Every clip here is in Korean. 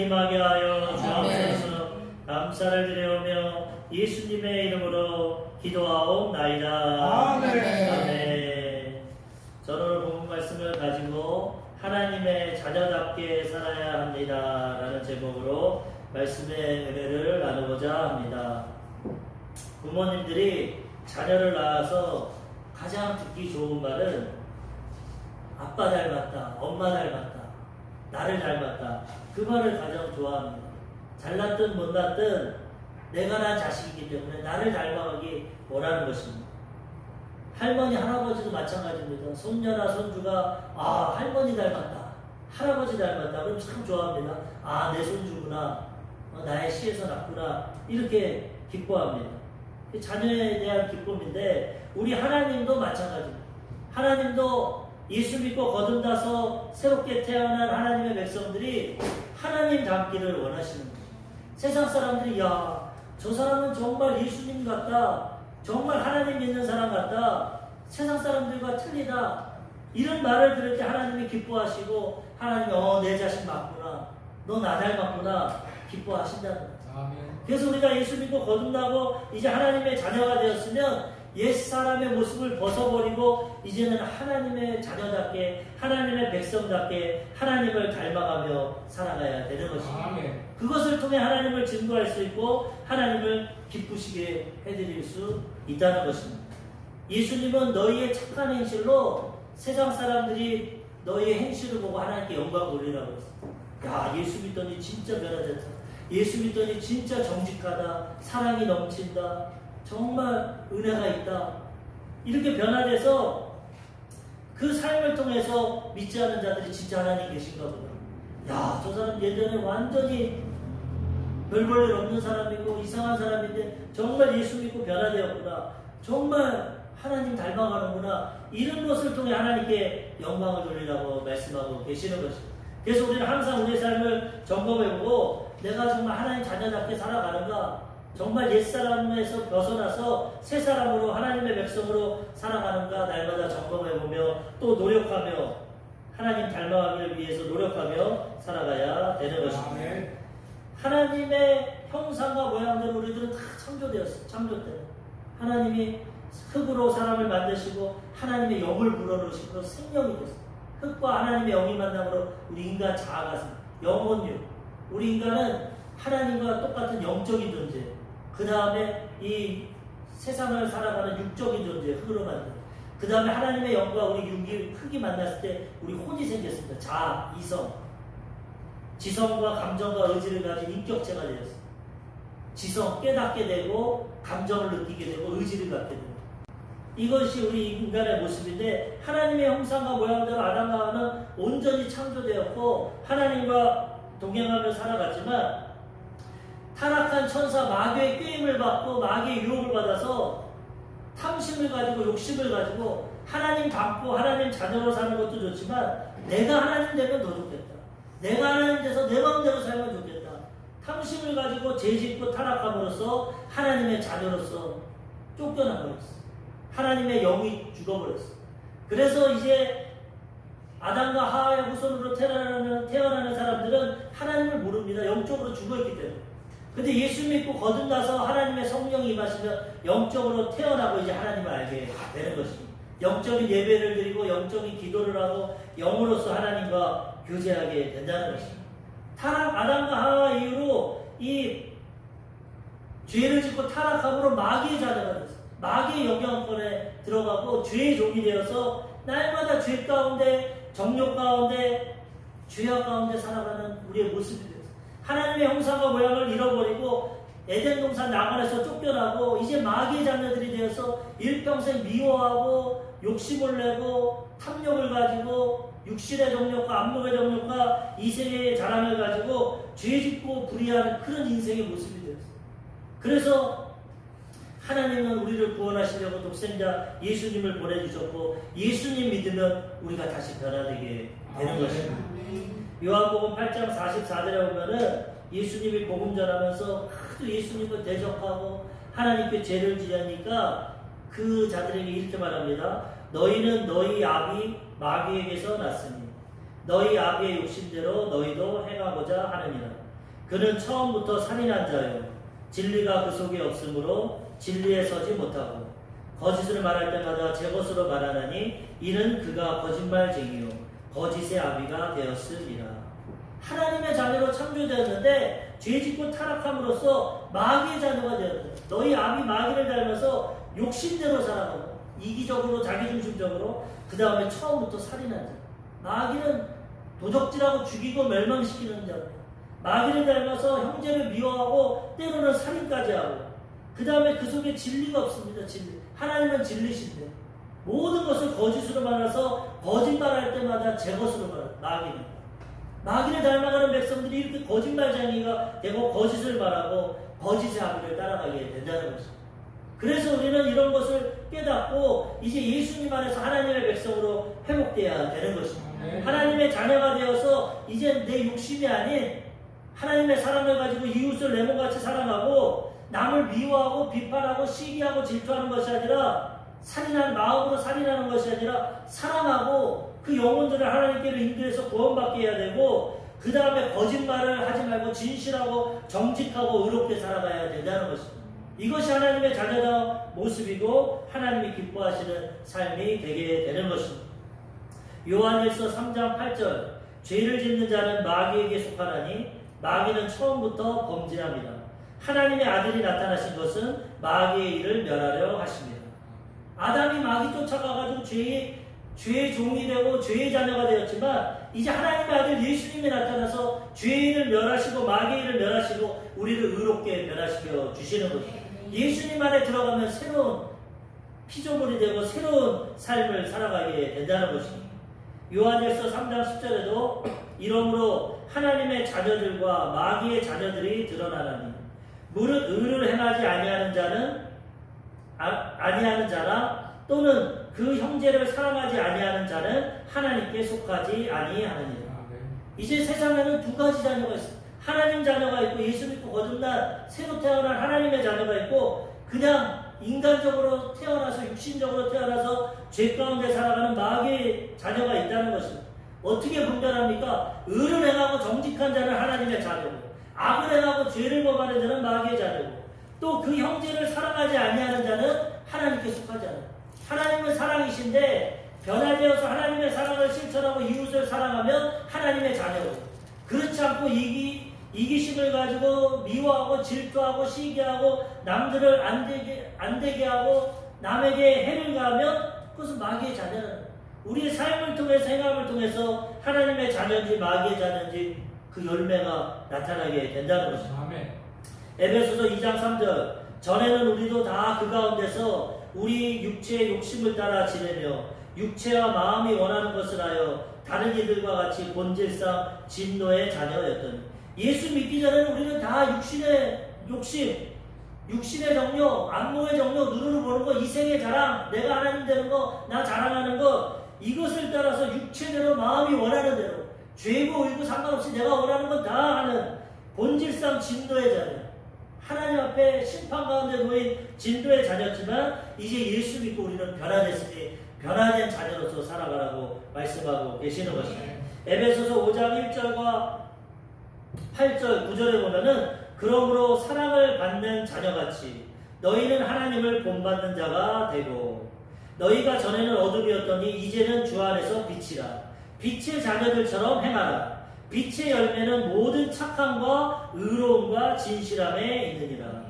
임하게 하여 주옵소서. 감사를 드려오며 예수님의 이름으로 기도하옵나이다. 아멘. 저는 오늘 본문 말씀을 가지고 하나님의 자녀답게 살아야 합니다 라는 제목으로 말씀의 은혜를 나누고자 합니다. 부모님들이 자녀를 낳아서 가장 듣기 좋은 말은 아빠 닮았다, 엄마 닮았다, 나를 닮았다, 그 말을 가장 좋아합니다. 잘났든 못났든 내가 낳은 자식이기 때문에 나를 닮아가기 원하는 것입니다. 할머니, 할아버지도 마찬가지입니다. 손녀나 손주가 할머니 닮았다, 할아버지 닮았다, 그럼 참 좋아합니다. 내 손주구나, 나의 씨에서 났구나, 이렇게 기뻐합니다. 자녀에 대한 기쁨인데 우리 하나님도 마찬가지입니다. 하나님도 예수 믿고 거듭나서 새롭게 태어난 하나님의 백성들이 하나님 닮기를 원하시는 거예요. 세상 사람들이 저 사람은 정말 예수님 같다, 정말 하나님 믿는 사람 같다, 세상 사람들과 틀리다, 이런 말을 들을 때 하나님이 기뻐하시고 하나님이 내 자식 맞구나, 너 나 닮았구나 기뻐하신다는 거예요. 그래서 우리가 예수 믿고 거듭나고 이제 하나님의 자녀가 되었으면 옛사람의 모습을 벗어버리고 이제는 하나님의 자녀답게, 하나님의 백성답게 하나님을 닮아가며 살아가야 되는 것입니다. 그것을 통해 하나님을 증거할 수 있고 하나님을 기쁘시게 해드릴 수 있다는 것입니다. 예수님은 너희의 착한 행실로 세상 사람들이 너희의 행실을 보고 하나님께 영광 돌리라고 했어요. 예수 믿더니 진짜 변화됐다, 예수 믿더니 진짜 정직하다, 사랑이 넘친다, 정말 은혜가 있다, 이렇게 변화돼서 그 삶을 통해서 믿지 않는 자들이 진짜 하나님 계신가 보다, 저 사람 예전에 완전히 별 볼 일 없는 사람이고 이상한 사람인데 정말 예수 믿고 변화되었구나, 정말 하나님 닮아가는구나, 이런 것을 통해 하나님께 영광을 돌리라고 말씀하고 계시는 것입니다. 그래서 우리는 항상 우리의 삶을 점검해보고 내가 정말 하나님 자녀답게 살아가는가, 정말 옛사람에서 벗어나서 새사람으로 하나님의 백성으로 살아가는가 날마다 점검해보며 또 노력하며 하나님 닮아가기를 위해서 노력하며 살아가야 되는 것입니다. 하나님의 형상과 모양대로 우리들은 다 창조되었어요. 창조 때 하나님이 흙으로 사람을 만드시고 하나님의 영을 불어넣으시고 생명이 됐어요. 흙과 하나님의 영이 만남으로 우리 인간 자아가 영혼류, 우리 인간은 하나님과 똑같은 영적인 존재예요. 그 다음에 이 세상을 살아가는 육적인 존재, 흙으로 만든. 그 다음에 하나님의 영과 우리 육이, 흙이 만났을 때 우리 혼이 생겼습니다. 자아, 이성. 지성과 감정과 의지를 가진 인격체가 되었어요. 지성, 깨닫게 되고 감정을 느끼게 되고 의지를 갖게 되고, 이것이 우리 인간의 모습인데 하나님의 형상과 모양대로 아담과 하와는 온전히 창조되었고 하나님과 동행하며 살아갔지만 타락한 천사 마귀의 꾀임을 받고 마귀의 유혹을 받아서 탐심을 가지고 욕심을 가지고 하나님 닮고 하나님 자녀로 사는 것도 좋지만 내가 하나님 되면 더 좋겠다, 내가 하나님 돼서 내 마음대로 살면 좋겠다, 탐심을 가지고 죄짓고 타락함으로써 하나님의 자녀로서 쫓겨나버렸어. 하나님의 영이 죽어버렸어. 그래서 이제 아담과 하와의 후손으로 태어나는 사람들은 하나님을 모릅니다. 영적으로 죽어있기 때문에. 근데 예수 믿고 거듭나서 하나님의 성령이 임하시면 영적으로 태어나고 이제 하나님을 알게 되는 것입니다. 영적인 예배를 드리고 영적인 기도를 하고 영으로서 하나님과 교제하게 된다는 것입니다. 타락, 아담과 하와 이후로 이 죄를 짓고 타락함으로 마귀의 자녀가 됐어요. 마귀의 영향권에 들어가고 죄의 종이 되어서 날마다 죄 가운데, 정욕 가운데, 죄악 가운데 살아가는 우리의 모습이 되었어요. 하나님의 형상과 모양을 잃어버리고 에덴 동산 나만에서 쫓겨나고 이제 마귀의 자녀들이 되어서 일평생 미워하고 욕심을 내고 탐욕을 가지고 육신의 정욕과 안목의 정욕과 이생의 자랑을 가지고 죄짓고 불의하는 그런 인생의 모습이 되었어요. 그래서 하나님은 우리를 구원하시려고 독생자 예수님을 보내주셨고 예수님 믿으면 우리가 다시 변화되게 되는 것입니다. 요한복음 8장 44절에 보면은 예수님이 복음 전하면서 하도 예수님을 대적하고 하나님께 죄를 지으니까 그 자들에게 이렇게 말합니다. 너희는 너희 아비 마귀에게서 났으니 너희 아비의 욕심대로 너희도 행하고자 하느니라. 그는 처음부터 살인한 자요 진리가 그 속에 없으므로 진리에 서지 못하고 거짓을 말할 때마다 제 것으로 말하나니 이는 그가 거짓말쟁이요 거짓의 아비가 되었으리라. 하나님의 자녀로 창조되었는데 죄짓고 타락함으로써 마귀의 자녀가 되었다. 너희 아비 마귀를 닮아서 욕심대로 살아가고 이기적으로 자기중심적으로 그 다음에 처음부터 살인한 자. 마귀는 도적질하고 죽이고 멸망시키는 자. 마귀를 닮아서 형제를 미워하고 때로는 살인까지 하고 그 다음에 그 속에 진리가 없습니다. 진리. 하나님은 진리신데 모든 것을 거짓으로 말해서 거짓말할 때마다 제 것으로 말합니다. 마귀를 닮아가는 백성들이 이렇게 거짓말쟁이가 되고 거짓을 말하고 거짓의 아비를 따라가게 된다는 것입니다. 그래서 우리는 이런 것을 깨닫고 이제 예수님 안에서 하나님의 백성으로 회복되어야 되는 것입니다. 하나님의 자녀가 되어서 이제 내 욕심이 아닌 하나님의 사랑을 가지고 이웃을 내 몸같이 사랑하고 남을 미워하고 비판하고 시기하고 질투하는 것이 아니라 살인하는 마음으로 살인하는 것이 아니라 사랑하고 그 영혼들을 하나님께로 인도해서 구원받게 해야 되고 그 다음에 거짓말을 하지 말고 진실하고 정직하고 의롭게 살아가야 된다는 것입니다. 이것이 하나님의 자녀다운 모습이고 하나님이 기뻐하시는 삶이 되게 되는 것입니다. 요한일서 3장 8절 죄를 짓는 자는 마귀에게 속하나니 마귀는 처음부터 범죄합니다. 하나님의 아들이 나타나신 것은 마귀의 일을 멸하려 하십니다. 아담이 마귀 쫓아가가지고 죄의 종이 되고 죄의 자녀가 되었지만 이제 하나님의 아들 예수님이 나타나서 죄의 일을 멸하시고 마귀의 일을 멸하시고 우리를 의롭게 변화시켜 주시는 것입니다. 예수님 안에 들어가면 새로운 피조물이 되고 새로운 삶을 살아가게 된다는 것입니다. 요한일서 3장 10절에도 이러므로 하나님의 자녀들과 마귀의 자녀들이 드러나나니 무릇 의를 행하지 아니하는 자나 또는 그 형제를 사랑하지 아니하는 자는 하나님께 속하지 아니하느니라. 이제 세상에는 두 가지 자녀가 있습니다. 하나님 자녀가 있고 예수 믿고 거듭난 새로 태어난 하나님의 자녀가 있고 그냥 인간적으로 태어나서 육신적으로 태어나서 죄 가운데 살아가는 마귀의 자녀가 있다는 것입니다. 어떻게 분별합니까? 의를 행하고 정직한 자는 하나님의 자녀고 악을 행하고 죄를 범하는 자는 마귀의 자녀고 또 그 형제를 사랑하지 아니하는 자는 하나님께 속하지 않아요. 하나님은 사랑이신데 변화되어서 하나님의 사랑을 실천하고 이웃을 사랑하면 하나님의 자녀고 그렇지 않고 이기심을 가지고 미워하고 질투하고 시기하고 남들을 안 되게 하고 남에게 해를 가하면 그것은 마귀의 자녀는 우리의 삶을 통해서 행함을 통해서 하나님의 자녀인지 마귀의 자녀인지 그 열매가 나타나게 된다는 것입니다. 에베소서 2장 3절 전에는 우리도 다 그 가운데서 우리 육체의 욕심을 따라 지내며 육체와 마음이 원하는 것을 하여 다른 이들과 같이 본질상 진노의 자녀였더니 예수 믿기 전에는 우리는 다 육신의 욕심, 육신의 정욕, 안목의 정욕, 눈으로 보는 거, 이생의 자랑, 내가 하나님 되는 거, 나 자랑하는 거 이것을 따라서 육체대로 마음이 원하는 대로 죄고 의고 상관없이 내가 원하는 건 다 하는 본질상 진노의 자녀 하나님 앞에 심판 가운데 놓인 진노의 자녀지만 이제 예수 믿고 우리는 변화됐으니 변화된 자녀로서 살아가라고 말씀하고 계시는 것입니다. 에베소서 5장 1절과 8절 9절에 보면은 그러므로 사랑을 받는 자녀같이 너희는 하나님을 본받는 자가 되고 너희가 전에는 어둠이었더니 이제는 주 안에서 빛이라 빛의 자녀들처럼 행하라 빛의 열매는 모든 착함과 의로움과 진실함에 있느니라.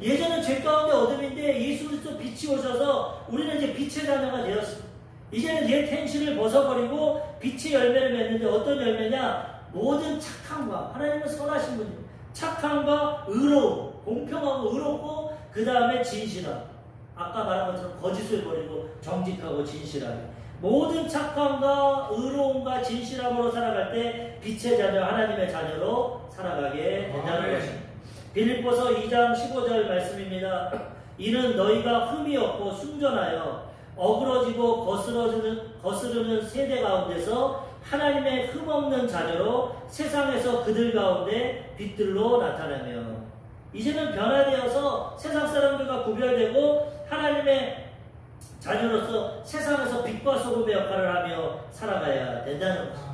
예전엔 죄 가운데 어둠인데 예수 그리스도 빛이 오셔서 우리는 이제 빛의 자녀가 되었습니다. 이제는 옛 행실을 벗어버리고 빛의 열매를 맺는데 어떤 열매냐? 모든 착함과 하나님은 선하신 분입니다. 착함과 의로움, 공평하고 의롭고 그 다음에 진실함. 아까 말한 것처럼 거짓을 버리고 정직하고 진실하게 모든 착함과 의로움과 진실함으로 살아갈 때 빛의 자녀 하나님의 자녀로 살아가게 된다는 것입니다. 빌립보서 2장 15절 말씀입니다. 이는 너희가 흠이 없고 순전하여 어그러지고 거스르는 세대 가운데서 하나님의 흠없는 자녀로 세상에서 그들 가운데 빛들로 나타나며 이제는 변화되어서 세상 사람들과 구별되고 하나님의 자녀로서 세상에서 빛과 소금의 역할을 하며 살아가야 된다는 것입니다.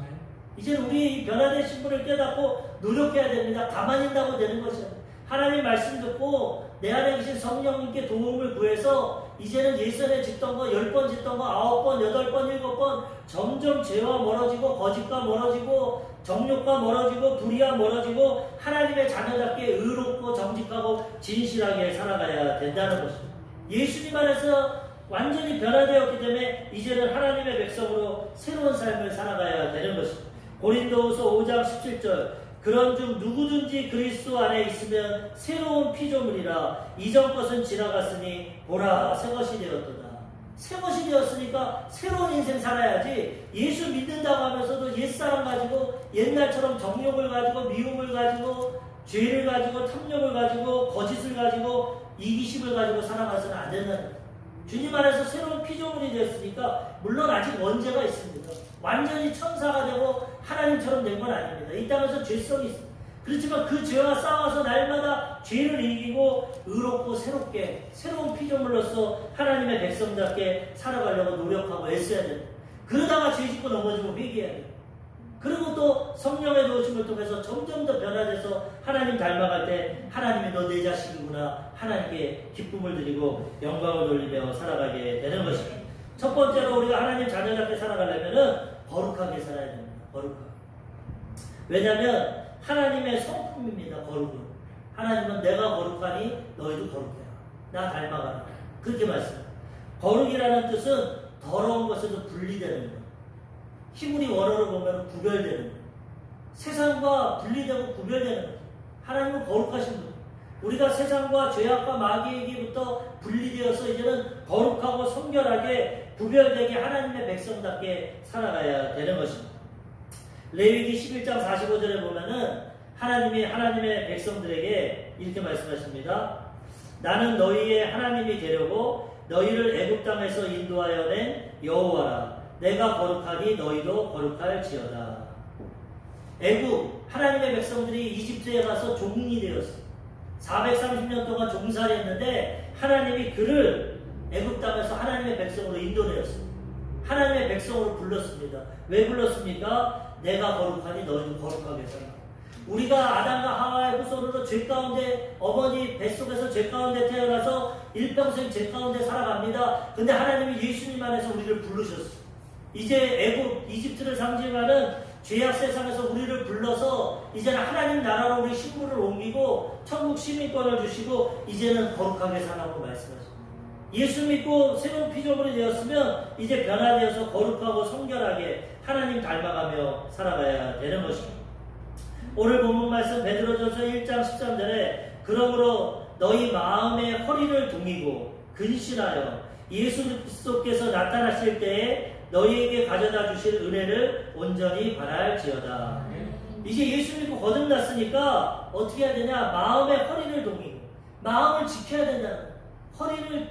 이제 우리 변화된 신분을 깨닫고 노력해야 됩니다. 가만히 있다고 되는 것이에요. 하나님 말씀 듣고 내 안에 계신 성령님께 도움을 구해서 이제는 예전에 짓던 거 10번 짓던 거 9번, 8번, 7번 점점 죄와 멀어지고 거짓과 멀어지고 정욕과 멀어지고 불의와 멀어지고 하나님의 자녀답게 의롭고 정직하고 진실하게 살아가야 된다는 것입니다. 예수님 안에서 완전히 변화되었기 때문에 이제는 하나님의 백성으로 새로운 삶을 살아가야 되는 것입니다. 고린도후서 5장 17절 그런즉 누구든지 그리스도 안에 있으면 새로운 피조물이라 이전 것은 지나갔으니 보라 새 것이 되었도다. 새 것이 되었으니까 새로운 인생 살아야지 예수 믿는다고 하면서도 옛사람 가지고 옛날처럼 정욕을 가지고 미움을 가지고 죄를 가지고 탐욕을 가지고 거짓을 가지고 이기심을 가지고 살아가서는 안 된다는 거예요. 주님 안에서 새로운 피조물이 되었으니까 물론 아직 원죄가 있습니다. 완전히 천사가 되고 하나님처럼 된 건 아닙니다. 이 땅에서 죄성이 있습니다. 그렇지만 그 죄와 싸워서 날마다 죄를 이기고 의롭고 새롭게 새로운 피조물로서 하나님의 백성답게 살아가려고 노력하고 애써야 됩니다. 그러다가 죄 짓고 넘어지고 회개해야 돼요. 그리고 또 성령의 도우심을 통해서 점점 더 변화돼서 하나님 닮아갈 때 하나님이 너 내 자식이구나 하나님께 기쁨을 드리고 영광을 돌리며 살아가게 되는 것입니다. 첫 번째로 우리가 하나님 자녀답게 살아가려면 거룩하게 살아야 됩니다. 거룩하게. 왜냐하면 하나님의 성품입니다. 거룩은. 하나님은 내가 거룩하니 너희도 거룩해라. 나 닮아가라. 그렇게 말씀합니다. 거룩이라는 뜻은 더러운 것에서 분리되는 것. 히브리 원어로 보면 구별되는 것. 세상과 분리되고 구별되는 것. 하나님은 거룩하신 분. 우리가 세상과 죄악과 마귀에게부터 분리되어서 이제는 거룩하고 성결하게 구별되게 하나님의 백성답게 살아가야 되는 것입니다. 레위기 11장 45절에 보면은 하나님이 하나님의 백성들에게 이렇게 말씀하십니다. 나는 너희의 하나님이 되려고 너희를 애굽 땅에서 인도하여 낸 여호와라. 내가 거룩하니 너희도 거룩할지어다. 애굽 하나님의 백성들이 이집트에 가서 종이 되었습니다. 430년 동안 종살이했는데 하나님이 그를 애굽 땅에서 하나님의 백성으로 인도내었습니다. 하나님의 백성으로 불렀습니다. 왜 불렀습니까? 내가 거룩하니 너희도 거룩하게 살아. 우리가 아담과 하와의 후손으로 죄 가운데 어머니 뱃속에서 죄 가운데 태어나서 일평생 죄 가운데 살아갑니다. 근데 하나님이 예수님 안에서 우리를 부르셨어요. 이제 애굽 이집트를 상징하는 죄악 세상에서 우리를 불러서 이제는 하나님 나라로 우리 식물을 옮기고 천국 시민권을 주시고 이제는 거룩하게 살라고 말씀하십니다. 예수 믿고 새로운 피조물이 되었으면 이제 변화되어서 거룩하고 성결하게 하나님 닮아가며 살아가야 되는 것입니다. 오늘 본문 말씀 베드로전서 1장 13절에 그러므로 너희 마음의 허리를 동이고 근신하여 예수 그리스도께서 나타나실 때에 너희에게 가져다 주실 은혜를 온전히 바랄지어다. 이제 예수 믿고 거듭났으니까 어떻게 해야 되냐? 마음의 허리를 동이고 마음을 지켜야 된다는 거예요. 허리를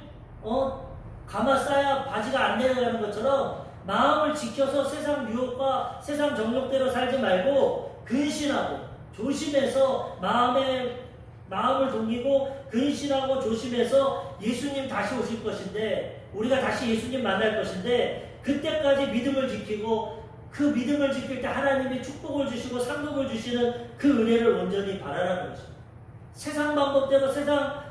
감아싸야 바지가 안 내려가는 것처럼 마음을 지켜서 세상 유혹과 세상 정욕대로 살지 말고 근신하고 조심해서 마음을 동이고 근신하고 조심해서 예수님 다시 오실 것인데 우리가 다시 예수님 만날 것인데 그때까지 믿음을 지키고 그 믿음을 지킬 때 하나님이 축복을 주시고 상급을 주시는 그 은혜를 온전히 바라라는 것입니다. 세상 방법대로 세상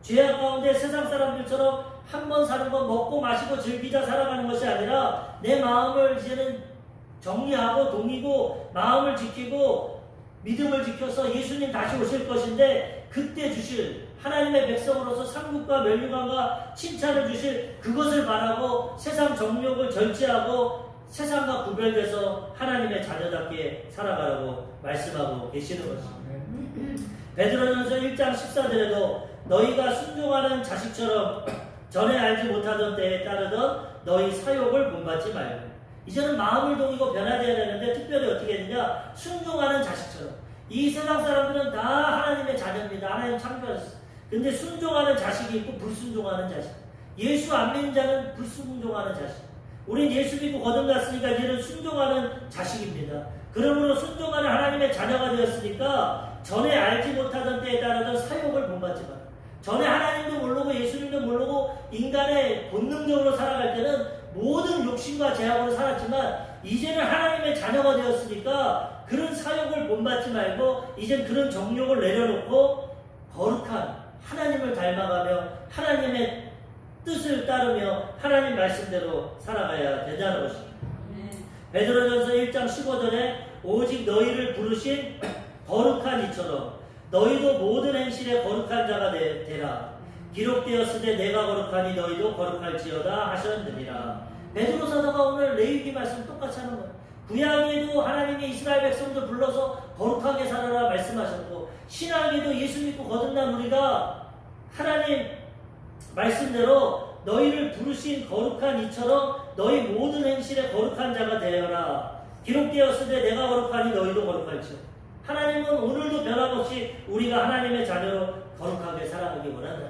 죄악 가운데 세상 사람들처럼 한 번 사는 건 먹고 마시고 즐기자 살아가는 것이 아니라 내 마음을 이제는 정리하고 동이고 마음을 지키고 믿음을 지켜서 예수님 다시 오실 것인데 그때 주실 하나님의 백성으로서 상급과 면류관과 칭찬을 주실 그것을 바라고 세상 정욕을 절제하고 세상과 구별돼서 하나님의 자녀답게 살아가라고 말씀하고 계시는 것입니다. 베드로전서 1장 14절에도 너희가 순종하는 자식처럼 전에 알지 못하던 때에 따르던 너희 사욕을 본받지 말고 이제는 마음을 동이고 변화되어야 되는데 특별히 어떻게 되냐? 순종하는 자식처럼 이 세상 사람들은 다 하나님의 자녀입니다. 하나님 창조하셨어요. 근데 순종하는 자식이 있고 불순종하는 자식. 예수 안 믿는 자는 불순종하는 자식. 우린 예수 믿고 거듭났으니까 이제는 순종하는 자식입니다. 그러므로 순종하는 하나님의 자녀가 되었으니까 전에 알지 못하던 때에 따르던 사욕을 본받지 마라. 전에 하나님도 모르고 예수님도 모르고 인간의 본능적으로 살아갈 때는 모든 욕심과 제약으로 살았지만 이제는 하나님의 자녀가 되었으니까 그런 사욕을 본받지 말고 이젠 그런 정욕을 내려놓고 거룩한 하나님을 닮아가며 하나님의 뜻을 따르며 하나님 말씀대로 살아가야 된다는 것입니다. 베드로전서 1장 15절에 오직 너희를 부르신 거룩한 이처럼 너희도 모든 행실에 거룩한 자가 되라. 기록되었으되 내가 거룩하니 너희도 거룩할지어다 하셨느니라. 베드로 사도가 오늘 레위기 말씀 똑같이 하는 거예요. 구약에도 하나님이 이스라엘 백성들 불러서 거룩하게 살아라 말씀하셨고, 신약에도 예수 믿고 거듭난 우리가 하나님 말씀대로 너희를 부르신 거룩한 이처럼 너희 모든 행실에 거룩한 자가 되어라. 기록되었으되 내가 거룩하니 너희도 거룩할지어다. 하나님은 오늘도 변함없이 우리가 하나님의 자녀로 거룩하게 살아가기 원한다.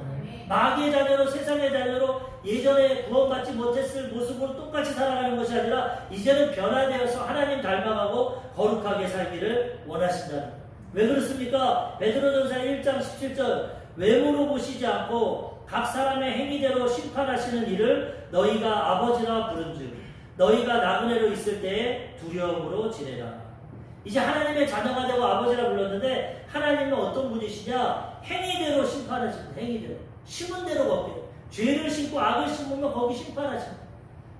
마귀의 자녀로, 세상의 자녀로 예전에 구원받지 못했을 모습으로 똑같이 살아가는 것이 아니라 이제는 변화되어서 하나님 닮아가고 거룩하게 살기를 원하신다는 거예요. 왜 그렇습니까? 베드로전서 1장 17절 외모로 보시지 않고 각 사람의 행위대로 심판하시는 이를 너희가 아버지라 부른즉 너희가 나그네로 있을 때에 두려움으로 지내라. 이제 하나님의 자녀가 되고 아버지라 불렀는데 하나님은 어떤 분이시냐? 행위대로 심판하십니다. 행위대로. 심은 대로 걷게. 죄를 심고 악을 심으면 거기 심판하십니다.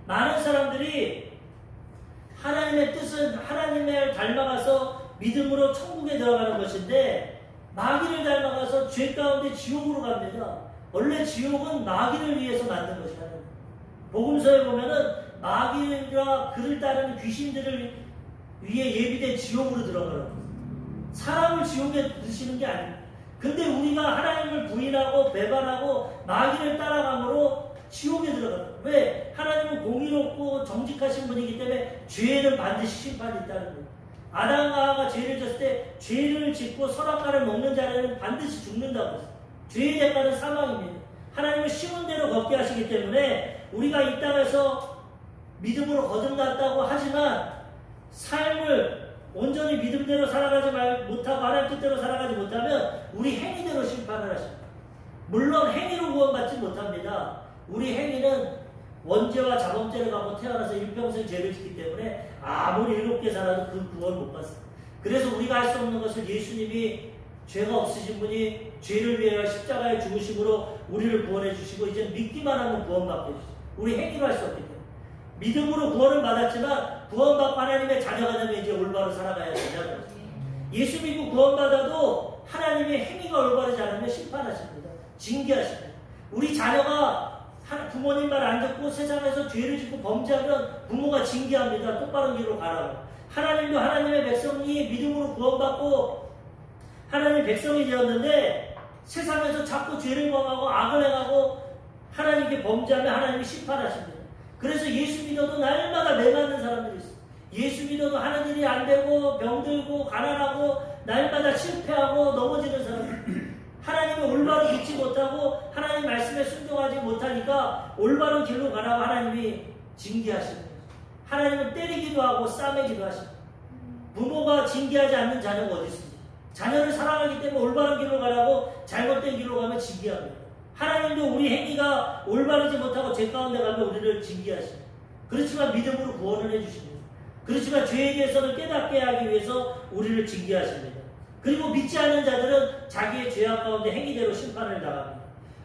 많은 사람들이 하나님의 뜻은 하나님을 닮아가서 믿음으로 천국에 들어가는 것인데 마귀를 닮아가서 죄 가운데 지옥으로 갑니다. 원래 지옥은 마귀를 위해서 만든 것이라는 거예요. 복음서에 보면은 마귀가 그를 따르는 귀신들을 위에 예비된 지옥으로 들어가는 거예요. 사람을 지옥에 넣으시는 게 아닙니다. 근데 우리가 하나님을 부인하고 배반하고 마귀를 따라감으로 지옥에 들어가는 거예요. 왜? 하나님은 공의롭고 정직하신 분이기 때문에 죄는 반드시 심판이 있다는 거예요. 아담과 하와가 죄를 졌을 때 죄를 짓고 선악과를 먹는 자는 반드시 죽는다고 했어요. 죄의 대가는 사망입니다. 하나님은 심은 대로 걷게 하시기 때문에 우리가 이 땅에서 믿음으로 거듭났다고 하지만 삶을 온전히 믿음대로 살아가지 못하고 하나님 뜻대로 살아가지 못하면 우리 행위대로 심판을 하십니다. 물론 행위로 구원받지 못합니다. 우리 행위는 원죄와 자범죄를 갖고 태어나서 일평생 죄를 짓기 때문에 아무리 이롭게 살아도 그 구원을 못 받습니다. 그래서 우리가 할 수 없는 것을 예수님이 죄가 없으신 분이 죄를 위하여 십자가에 죽으심으로 우리를 구원해 주시고 이제 믿기만 하면 구원받게 해주시고 우리 행위로 할 수 없기 때문에 믿음으로 구원을 받았지만 구원받고 하나님의 자녀가 되면 이제 올바로 살아가야 된다는 거죠. 예수 믿고 구원받아도 하나님의 행위가 올바르지 않으면 심판하십니다. 징계하십니다. 우리 자녀가 부모님 말 안 듣고 세상에서 죄를 짓고 범죄하면 부모가 징계합니다. 똑바른 길로 가라고. 하나님도 하나님의 백성이 믿음으로 구원받고 하나님 백성이 되었는데 세상에서 자꾸 죄를 범하고 악을 행하고 하나님께 범죄하면 하나님이 심판하십니다. 그래서 예수 믿어도 날마다 매맞는 사람들이 있어요. 예수 믿어도 하는 일이 안 되고 병들고 가난하고 날마다 실패하고 넘어지는 사람들. 하나님이 올바로 믿지 못하고 하나님 말씀에 순종하지 못하니까 올바른 길로 가라고 하나님이 징계하시는 거예요. 하나님은 때리기도 하고 싸매기도 하십니다. 부모가 징계하지 않는 자녀가 어디 있습니까? 자녀를 사랑하기 때문에 올바른 길로 가라고 잘못된 길로 가면 징계합니다. 하나님도 우리 행위가 올바르지 못하고 죄 가운데 가면 우리를 징계하십니다. 그렇지만 믿음으로 구원을 해주십니다. 그렇지만 죄에 대해서는 깨닫게 하기 위해서 우리를 징계하십니다. 그리고 믿지 않는 자들은 자기의 죄악 가운데 행위대로 심판을 당합니다.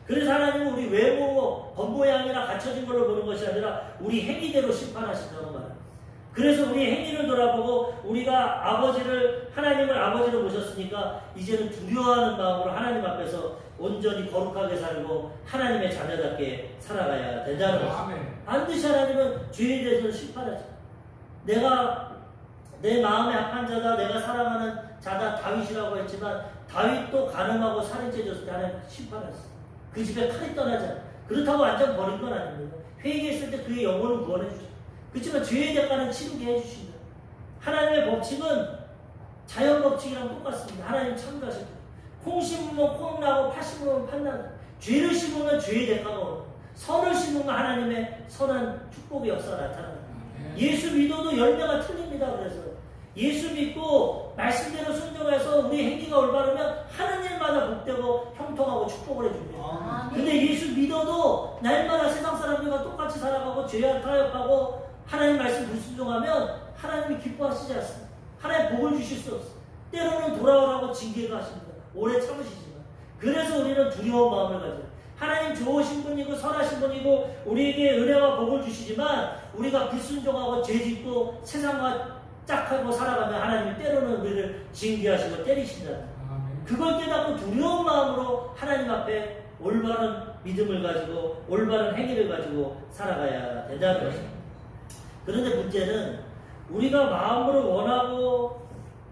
그래서 하나님은 우리 외모, 겉모양이나 갖춰진 걸로 보는 것이 아니라 우리 행위대로 심판하신다고 말합니다. 그래서 우리 행위를 돌아보고 우리가 하나님을 아버지로 모셨으니까 이제는 두려워하는 마음으로 하나님 앞에서 온전히 거룩하게 살고 하나님의 자녀답게 살아가야 된다는 것입니다. 반드시 하나님은 죄에 대해서는 심판하죠. 내가 내 마음에 합한 자다, 내가 사랑하는 자다, 다윗이라고 했지만 다윗도 간음하고 살인죄 졌을 때 하나님 심판했어요. 그 집에 칼이 떠나잖아. 그렇다고 완전 버린 건 아닙니다. 회개했을 때 그의 영혼을 구원해 주죠. 그렇지만 죄의 대가는 치르게 해주신다. 하나님의 법칙은 자연 법칙이랑 똑같습니다. 하나님 참가하십니다. 콩 심으면 콩 나고 팥 심으면 팥 난다. 죄를 심으면 죄의 대가가 오고 선을 심으면 하나님의 선한 축복의 역사가 나타납니다. 예수 믿어도 열매가 틀립니다. 그래서 예수 믿고 말씀대로 순종해서 우리 행위가 올바르면 하는 일마다 복되고 형통하고 축복을 해줍니다. 근데 예수 믿어도 날마다 세상 사람들과 똑같이 살아가고 죄악 타협하고 하나님 말씀 불순종하면 하나님이 기뻐하시지 않습니다. 하나님 복을 주실 수 없어요. 때로는 돌아오라고 징계도 하십니다. 오래 참으시지만. 그래서 우리는 두려운 마음을 가져요. 하나님 좋으신 분이고 선하신 분이고 우리에게 은혜와 복을 주시지만 우리가 불순종하고 죄짓고 세상과 짝하고 살아가면 하나님 때로는 우리를 징계하시고 때리신다. 그걸 깨닫고 두려운 마음으로 하나님 앞에 올바른 믿음을 가지고 올바른 행위를 가지고 살아가야 된다는 것입니다. 그런데 문제는 우리가 마음으로 원하고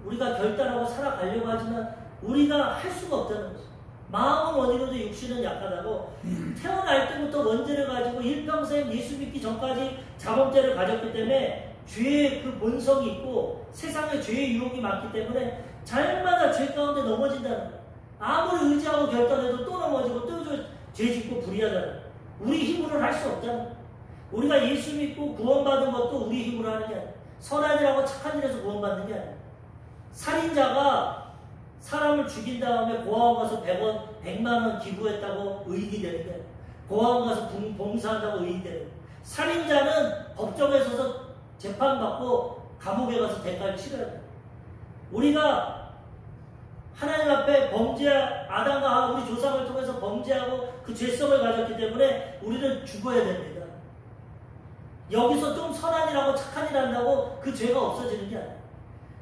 우리가 결단하고 살아가려고 하지만 우리가 할 수가 없다는 것입니다. 마음은 원이로도 육신은 약하다고 태어날 때부터 원죄를 가지고 일평생 예수 믿기 전까지 자범죄를 가졌기 때문에 죄의 그 본성이 있고 세상에 죄의 유혹이 많기 때문에 잘마다 죄 가운데 넘어진다는 거예요. 아무리 의지하고 결단해도 또 넘어지고 또 죄 짓고 불의하다는 거예요. 우리 힘으로는 할 수 없다는 거예요. 우리가 예수 믿고 구원받은 것도 우리 힘으로 하는 게 아니에요. 선한 일하고 착한 일에서 구원받는 게 아니에요. 살인자가 사람을 죽인 다음에 고아원 가서 100만 원 기부했다고 의인이 되는 게 아니에요. 고아원 가서 봉사한다고 의인이 되는 거예요. 살인자는 법정에 서서 재판받고 감옥에 가서 대가를 치러야 돼요. 우리가 하나님 앞에 아담과 하와 우리 조상을 통해서 범죄하고 그 죄성을 가졌기 때문에 우리는 죽어야 됩니다. 여기서 좀 선한 일하고 착한 일 한다고 그 죄가 없어지는 게 아니에요.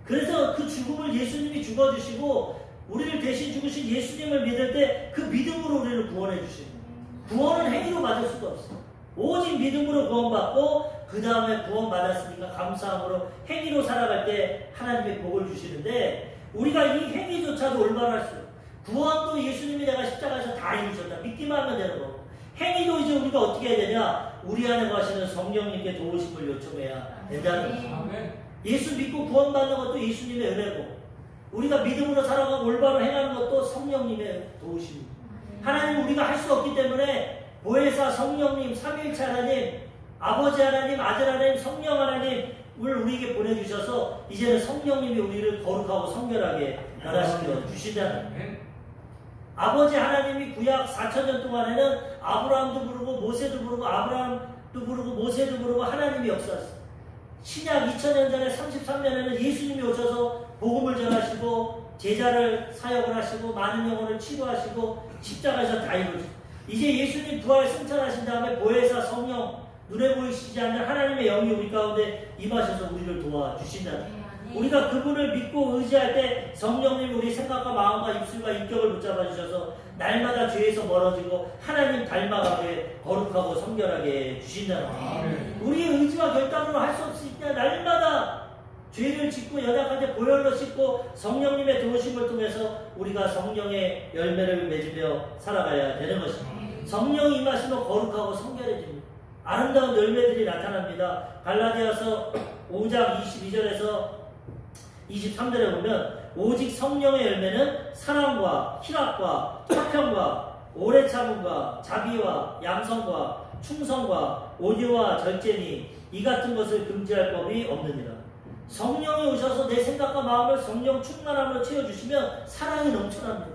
그래서 그 죽음을 예수님이 죽어주시고 우리를 대신 죽으신 예수님을 믿을 때 그 믿음으로 우리를 구원해 주시는 거예요. 구원은 행위로 받을 수가 없어요. 오직 믿음으로 구원받고 그 다음에 구원받았으니까 감사함으로 행위로 살아갈 때 하나님의 복을 주시는데 우리가 이 행위조차도 올바로 할 수 없어요. 구원도 예수님이 내가 십자가에서 다 이루셨다. 믿기만 하면 되는 거고 행위도 이제 우리가 어떻게 해야 되냐? 우리 안에 거하시는 성령님께 도우심을 요청해야 된다는 거죠. 예수 믿고 구원받는 것도 예수님의 은혜고 우리가 믿음으로 살아가고 올바로 행하는 것도 성령님의 도우심입니다. 하나님 우리가 할 수 없기 때문에 보혜사 성령님, 삼위일체 하나님, 아버지 하나님, 아들 하나님, 성령 하나님을 우리에게 보내주셔서 이제는 성령님이 우리를 거룩하고 성결하게 변화시켜 주신다는 아버지 하나님이 구약 4,000년 동안에는 아브라함도 부르고 모세도 부르고 아브라함도 부르고 모세도 부르고 하나님이 역사했어요. 신약 2000년 전에 33년에는 예수님이 오셔서 복음을 전하시고 제자를 사역을 하시고 많은 영혼을 치료하시고 십자가에서 다 이루셨어요. 이제 예수님 부활 승천하신 다음에 보혜사 성령 눈에 보이시지 않는 하나님의 영이 우리 가운데 임하셔서 우리를 도와주신다는 우리가 그분을 믿고 의지할 때 성령님 우리 생각과 마음과 입술과 인격을 붙잡아 주셔서 날마다 죄에서 멀어지고 하나님 닮아가게 거룩하고 성결하게 주신다는 우리의 의지와 결단으로 할 수 없을 때 날마다 죄를 짓고 연약한데 보혈로 씻고 성령님의 도우심을 통해서 우리가 성령의 열매를 맺으며 살아가야 되는 것입니다. 성령이 임하시면 거룩하고 성결해집니다. 아름다운 열매들이 나타납니다. 갈라디아서 5장 22절에서 23절에 보면 오직 성령의 열매는 사랑과 희락과 화평과 오래 참음과 자비와 양성과 충성과 온유와 절제니 이 같은 것을 금지할 법이 없느니라. 성령이 오셔서 내 생각과 마음을 성령 충만함으로 채워주시면 사랑이 넘쳐납니다.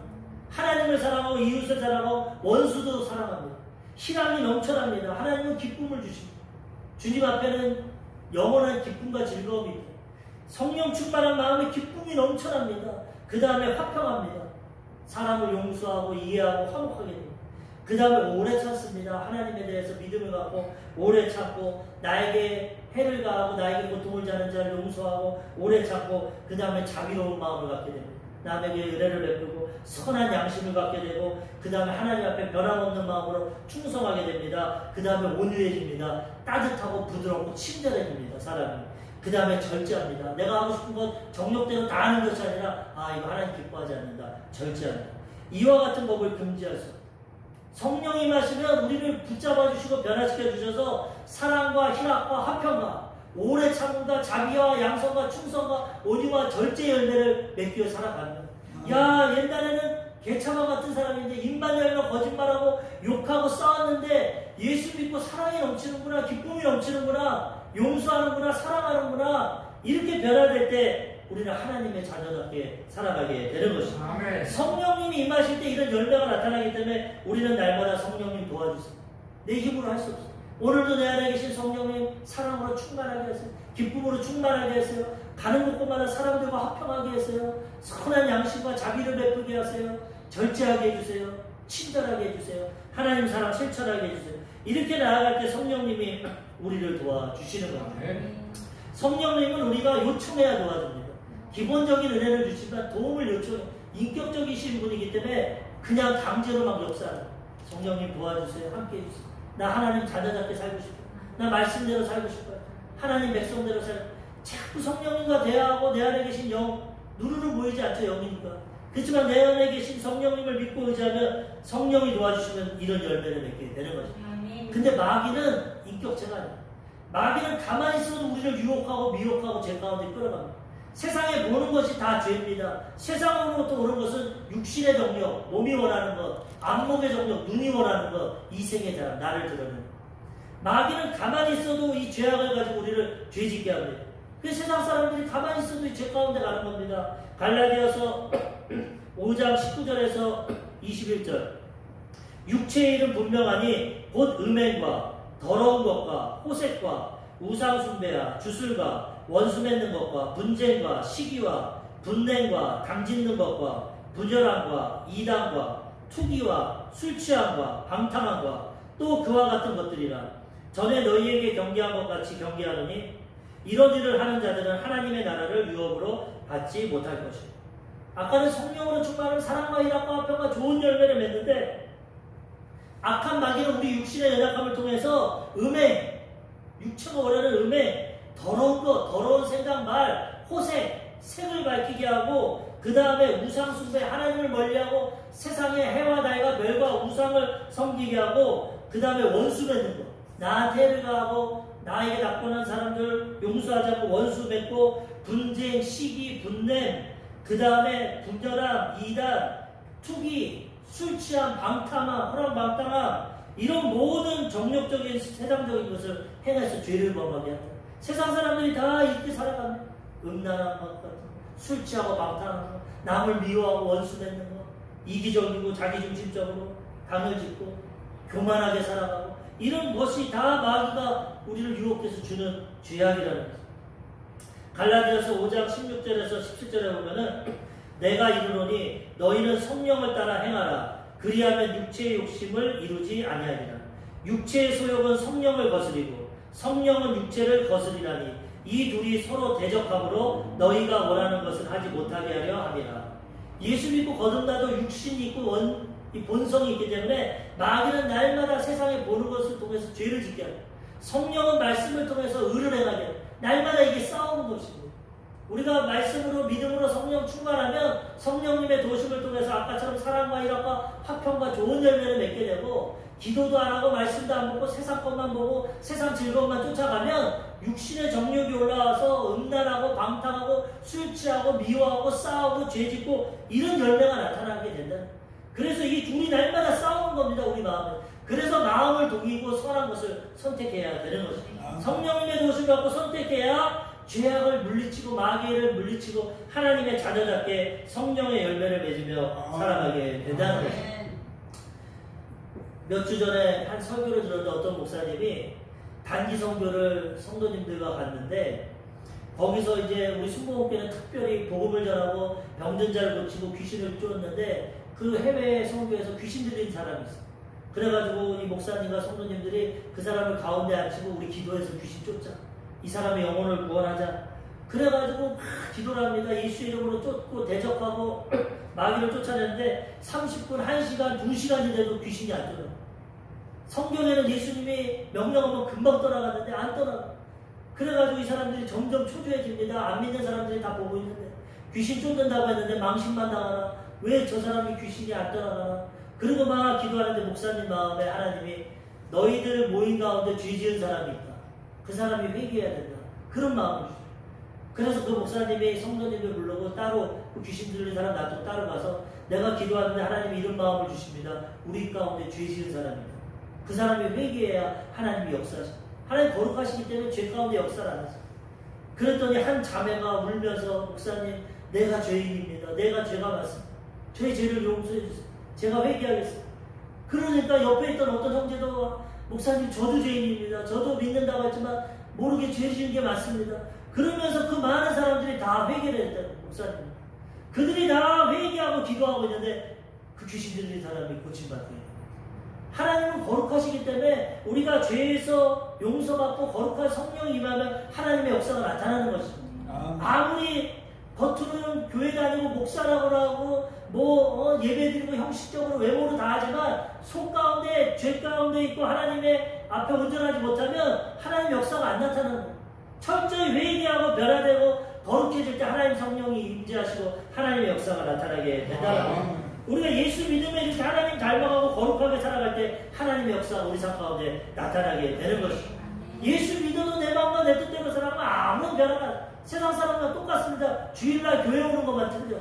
하나님을 사랑하고 이웃을 사랑하고 원수도 사랑합니다. 희락이 넘쳐납니다. 하나님은 기쁨을 주십니다. 주님 앞에는 영원한 기쁨과 즐거움이 있다. 성령 충만한 마음에 기쁨이 넘쳐납니다. 그 다음에 화평합니다. 사람을 용서하고 이해하고 화목하게 됩니다. 그 다음에 오래 참습니다. 하나님에 대해서 믿음을 갖고 오래 참고 나에게 해를 가하고 나에게 고통을 자는 자를 용서하고 오래 참고 그 다음에 자비로운 마음을 갖게 됩니다. 남에게 은혜를 베풀고 선한 양심을 갖게 되고 그 다음에 하나님 앞에 변함없는 마음으로 충성하게 됩니다. 그 다음에 온유해집니다. 따뜻하고 부드럽고 친절해집니다. 사람이. 그 다음에 절제합니다. 내가 하고 싶은 것 정욕대로 다 하는 것이 아니라 이거 하나님 기뻐하지 않는다. 절제합니다. 이와 같은 법을 금지할 수 없습니다. 성령이 임하시면 우리를 붙잡아 주시고 변화시켜 주셔서 사랑과 희락과 화평과 오래 참음과 자비와 양성과 충성과 온유와 절제 열매를 맺겨 살아갑니다. 야, 옛날에는 개차만 같은 사람인데 입만 열면 거짓말하고 욕하고 싸웠는데 예수 믿고 사랑이 넘치는구나, 기쁨이 넘치는구나, 용서하는구나, 사랑하는구나, 이렇게 변화될 때 우리는 하나님의 자녀답게 살아가게 되는 것입니다. 아멘. 성령님이 임하실 때 이런 열매가 나타나기 때문에 우리는 날마다 성령님 도와주세요. 내 힘으로 할 수 없어요. 오늘도 내 안에 계신 성령님 사랑으로 충만하게 하세요. 기쁨으로 충만하게 하세요. 가는 곳마다 사람들과 화평하게 하세요. 선한 양심과 자비를 베푸게 하세요. 절제하게 해주세요. 친절하게 해주세요. 하나님 사랑 실천하게 해주세요. 이렇게 나아갈 때 성령님이 우리를 도와주시는 겁니다. 성령님은 우리가 요청해야 도와줍니다. 기본적인 은혜를 주시지만 도움을 요청해. 인격적이신 분이기 때문에 그냥 강제로 막 역사하는. 성령님 도와주세요. 함께 해주세요. 나 하나님 자녀답게 살고 싶어요. 나 말씀대로 살고 싶어요. 하나님 백성대로 살고. 자꾸 성령님과 대화하고 내 안에 계신 영, 눈으로 보이지 않죠. 영이니까. 그렇지만 내 안에 계신 성령님을 믿고 의지하면 성령이 도와주시면 이런 열매를 맺게 되는 거죠. 근데 마귀는 인격체가 아니에요. 마귀는 가만히 있어도 우리를 유혹하고 미혹하고 죄 가운데 끌어갑니다. 세상에 보는 것이 다 죄입니다. 세상으로부터 오는 것은 육신의 정력, 몸이 원하는 것, 안목의 정력, 눈이 원하는 것, 이생의 자랑, 나를 드러내는. 마귀는 가만히 있어도 이 죄악을 가지고 우리를 죄짓게 합니다. 그 세상 사람들이 가만히 있어도 이 죄 가운데 가는 겁니다. 갈라디아서 5장 19절에서 21절. 육체의 일은 분명하니 곧 음행과 더러운 것과 호색과 우상숭배와 주술과 원수 맺는 것과 분쟁과 시기와 분냉과 당짓는 것과 분열함과 이단과 투기와 술취함과 방탕함과 또 그와 같은 것들이라. 전에 너희에게 경계한 것 같이 경계하노니 이런 일을 하는 자들은 하나님의 나라를 유업으로 받지 못할 것이다. 아까는 성령으로 충만한 사랑과 희락과 화평과 좋은 열매를 맺는데 악한 마귀는 우리 육신의 연약함을 통해서 음행, 육체가 원하는 음행, 더러운 것, 더러운 생각, 말, 호색, 색을 밝히게 하고 그 다음에 우상숭배, 하나님을 멀리하고 세상의 해와 달과 별과 우상을 섬기게 하고 그 다음에 원수 맺는 것, 나한테 해를 가하고 나에게 나쁜 사람들 용서하지 않고 원수 맺고 분쟁, 시기, 분냄, 그 다음에 분열함, 이단, 투기, 술 취함, 방탕함, 허랑방탕함, 이런 모든 정력적인 세상적인 것을 행해서 죄를 범하게 한다. 세상 사람들이 다 이렇게 살아갑니다. 음란한 것 같은 거, 술 취하고 방탕한 거, 남을 미워하고 원수 맺는 거, 이기적이고 자기중심적으로 강을 짓고 교만하게 살아가고, 이런 것이 다 마귀가 우리를 유혹해서 주는 죄악이라는 거죠. 갈라디아서 5장 16절에서 17절에 보면은 내가 이르노니 너희는 성령을 따라 행하라. 그리하면 육체의 욕심을 이루지 아니하리라. 육체의 소욕은 성령을 거스리고 성령은 육체를 거스리라니 이 둘이 서로 대적함으로 너희가 원하는 것을 하지 못하게 하려 함이라. 예수 믿고 거듭나도 육신이 있고 이 본성이 있기 때문에 마귀는 날마다 세상에 보는 것을 통해서 죄를 짓게 합니다. 성령은 말씀을 통해서 의를 행하게 합니다. 날마다 이게 싸우는 것입니다. 우리가 말씀으로 믿음으로 성령 충만하면 성령님의 도심을 통해서 아까처럼 사랑과 희락과 화평과 좋은 열매를 맺게 되고, 기도도 안 하고 말씀도 안 보고 세상 것만 보고 세상 즐거움만 쫓아가면 육신의 정욕이 올라와서 음란하고 방탕하고 술 취하고 미워하고 싸우고 죄짓고 이런 열매가 나타나게 된다. 그래서 이 둘이 날마다 싸우는 겁니다. 우리 마음은. 그래서 마음을 동이고 선한 것을 선택해야 되는 것입니다. 성령님의 도심을 받고 선택해야 죄악을 물리치고 마귀를 물리치고 하나님의 자녀답게 성령의 열매를 맺으며 살아가게 된다는 것입니다. 몇 주 전에 한 설교를 들었는데 어떤 목사님이 단기 선교를 성도님들과 갔는데, 거기서 이제 우리 순복음교회는 특별히 복음을 전하고 병든 자를 고치고 귀신을 쫓는데, 그 해외 선교에서 귀신 들린 사람이 있어요. 그래가지고 이 목사님과 성도님들이 그 사람을 가운데 앉히고 우리 기도해서 귀신 쫓자, 이 사람의 영혼을 구원하자. 그래가지고 막 기도를 합니다. 예수 이름으로 쫓고 대적하고 마귀를 쫓아내는데 30분, 1시간, 2시간이 돼도 귀신이 안 떠나요. 성경에는 예수님이 명령하면 금방 떠나갔는데 안 떠나가. 그래가지고 이 사람들이 점점 초조해집니다. 안 믿는 사람들이 다 보고 있는데 귀신 쫓는다고 했는데 망신만 당하나? 왜 저 사람이 귀신이 안 떠나가나? 그리고 막 기도하는데 목사님 마음에 하나님이 너희들 모인 가운데 죄 지은 사람이 있다. 그 사람이 회개해야 된다. 그런 마음을 주죠. 그래서 그 목사님이 성도님을 부르고 따로 그 귀신 들린 사람 놔두고 따로 가서 내가 기도하는데 하나님이 이런 마음을 주십니다. 우리 가운데 죄 지은 사람입니다. 그 사람이 회개해야 하나님이 역사하십니다. 하나님 거룩하시기 때문에 죄 가운데 역사를 안 하세요. 그랬더니 한 자매가 울면서 목사님 내가 죄인입니다. 내가 죄가 많습니다. 저의 죄를 용서해 주세요. 제가 회개하겠습니다. 그러니까 옆에 있던 어떤 형제도 목사님 저도 죄인입니다. 저도 믿는다고 했지만 모르게 죄 지은 게 많습니다. 그러면서 그 많은 사람들이 다 회개를 했다는 목사님. 그들이 다 회개하고 기도하고 있는데 그 귀신 들린 사람이 고침받고 있는 거예요. 하나님은 거룩하시기 때문에 우리가 죄에서 용서받고 거룩한 성령이 임하면 하나님의 역사가 나타나는 것입니다. 아무리 겉으로는 교회 다니고 목사라고 하고 예배드리고 형식적으로 외모로 다 하지만 속 가운데 죄 가운데 있고 하나님의 앞에 온전하지 못하면 하나님의 역사가 안 나타나는 거예요. 철저히 회개하고 변화되고 거룩해질 때 하나님 성령이 임재하시고 하나님의 역사가 나타나게 된다는 거예요. 우리가 예수 믿으면 이렇게 하나님 닮아가고 거룩하게 살아갈 때 하나님의 역사가 우리 삶 가운데 나타나게 되는 것입니다. 예수 믿어도 내 마음과 내 뜻대로 살아가면 아무런 변화가 세상 사람과 똑같습니다. 주일날 교회 오는 것만 틀려.